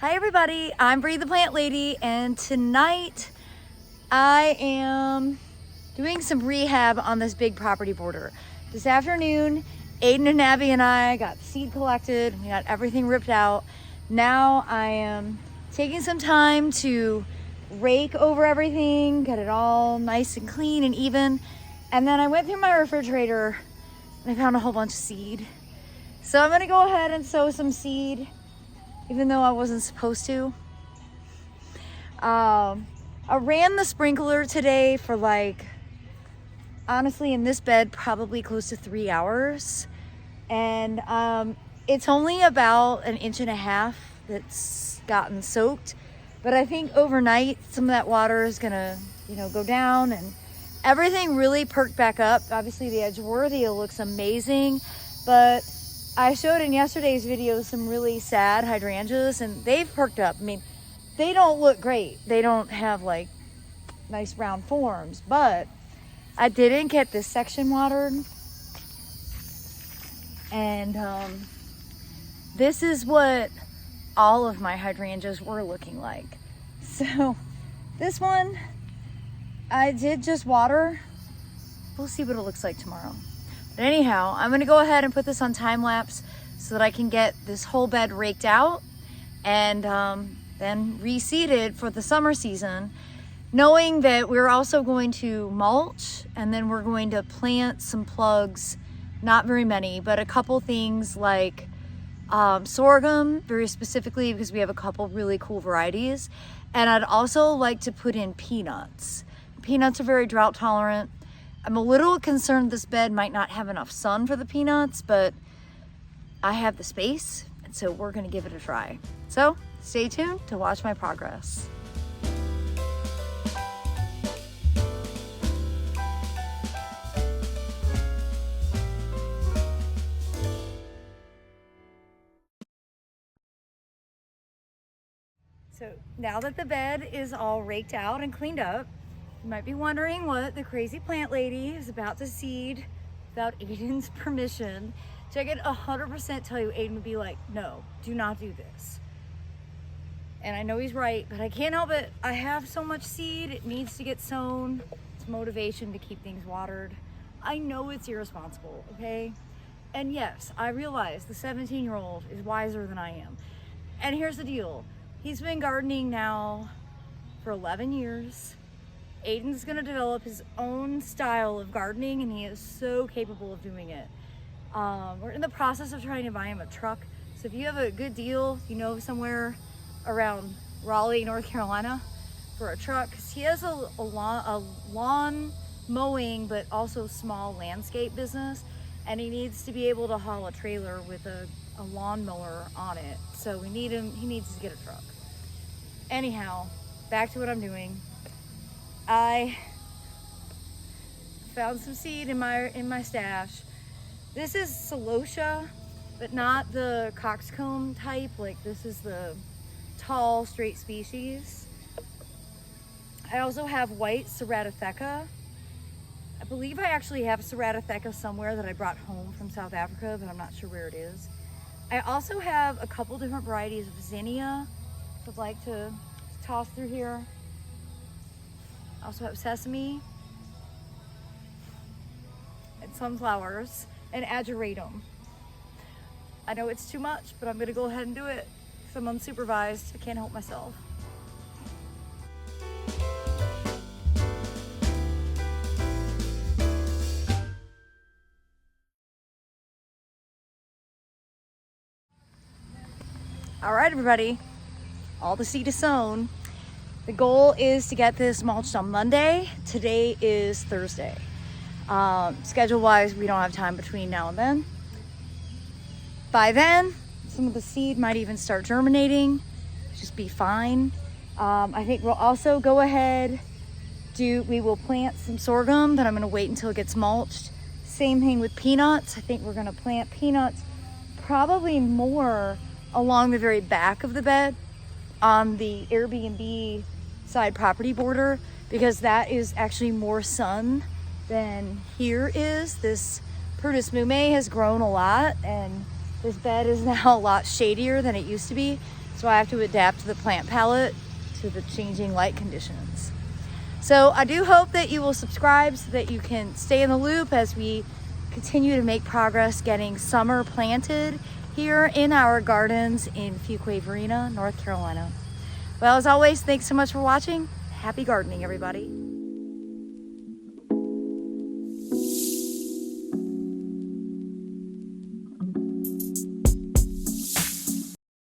Hi everybody, I'm Bree the Plant Lady, and tonight I am doing some rehab on this big property border. This afternoon, Aiden and Abby and I got seed collected, we got everything ripped out. Now I am taking some time to rake over everything, get it all nice and clean and even. And then I went through my refrigerator and I found a whole bunch of seed. So I'm gonna go ahead and sow some seed, even though I wasn't supposed to. I ran the sprinkler today for honestly in this bed, probably close to 3 hours. And it's only about 1.5 inches that's gotten soaked. But I think overnight, some of that water is gonna, go down and everything really perked back up. Obviously the Edgeworthy looks amazing, but I showed in yesterday's video some really sad hydrangeas and they've perked up. I mean, they don't look great. They don't have nice round forms, but I didn't get this section watered. And this is what all of my hydrangeas were looking like. So this one, I did just water. We'll see what it looks like tomorrow. But anyhow, I'm gonna go ahead and put this on time lapse so that I can get this whole bed raked out and then reseeded for the summer season, knowing that we're also going to mulch and then we're going to plant some plugs, not very many, but a couple things like sorghum, very specifically because we have a couple really cool varieties. And I'd also like to put in peanuts. Peanuts are very drought tolerant. I'm a little concerned this bed might not have enough sun for the peanuts, but I have the space, and so we're gonna give it a try. So stay tuned to watch my progress. So now that the bed is all raked out and cleaned up, you might be wondering what the crazy plant lady is about to seed without Aiden's permission. So I can 100% tell you Aiden would be like, no, do not do this. And I know he's right, but I can't help it. I have so much seed, it needs to get sown. It's motivation to keep things watered. I know it's irresponsible, okay? And yes, I realize the 17-year-old is wiser than I am. And here's the deal. He's been gardening now for 11 years. Aiden's gonna develop his own style of gardening and he is so capable of doing it. We're in the process of trying to buy him a truck. So if you have a good deal, somewhere around Raleigh, North Carolina for a truck, 'cause he has a lawn mowing, but also small landscape business. And he needs to be able to haul a trailer with a lawnmower on it. So he needs to get a truck. Anyhow, back to what I'm doing. I found some seed in my stash. This is celosia, but not the coxcomb type. This is the tall, straight species. I also have white Ceratotheca. I believe I actually have Ceratotheca somewhere that I brought home from South Africa, but I'm not sure where it is. I also have a couple different varieties of zinnia I'd like to toss through here. I also have sesame and sunflowers and ageratum. I know it's too much, but I'm gonna go ahead and do it because I'm unsupervised. I can't help myself. All right, everybody, all the seed is sown. The goal is to get this mulched on Monday. Today is Thursday. Schedule-wise, we don't have time between now and then. By then, some of the seed might even start germinating, just be fine. I think we'll also go ahead, we will plant some sorghum, but I'm gonna wait until it gets mulched. Same thing with peanuts. I think we're gonna plant peanuts probably more along the very back of the bed on the Airbnb side property border, because that is actually more sun than here is. This Purus Mume has grown a lot and this bed is now a lot shadier than it used to be. So I have to adapt to the plant palette to the changing light conditions. So I do hope that you will subscribe so that you can stay in the loop as we continue to make progress getting summer planted here in our gardens in Fuquay-Varina, North Carolina. Well, as always, thanks so much for watching. Happy gardening, everybody.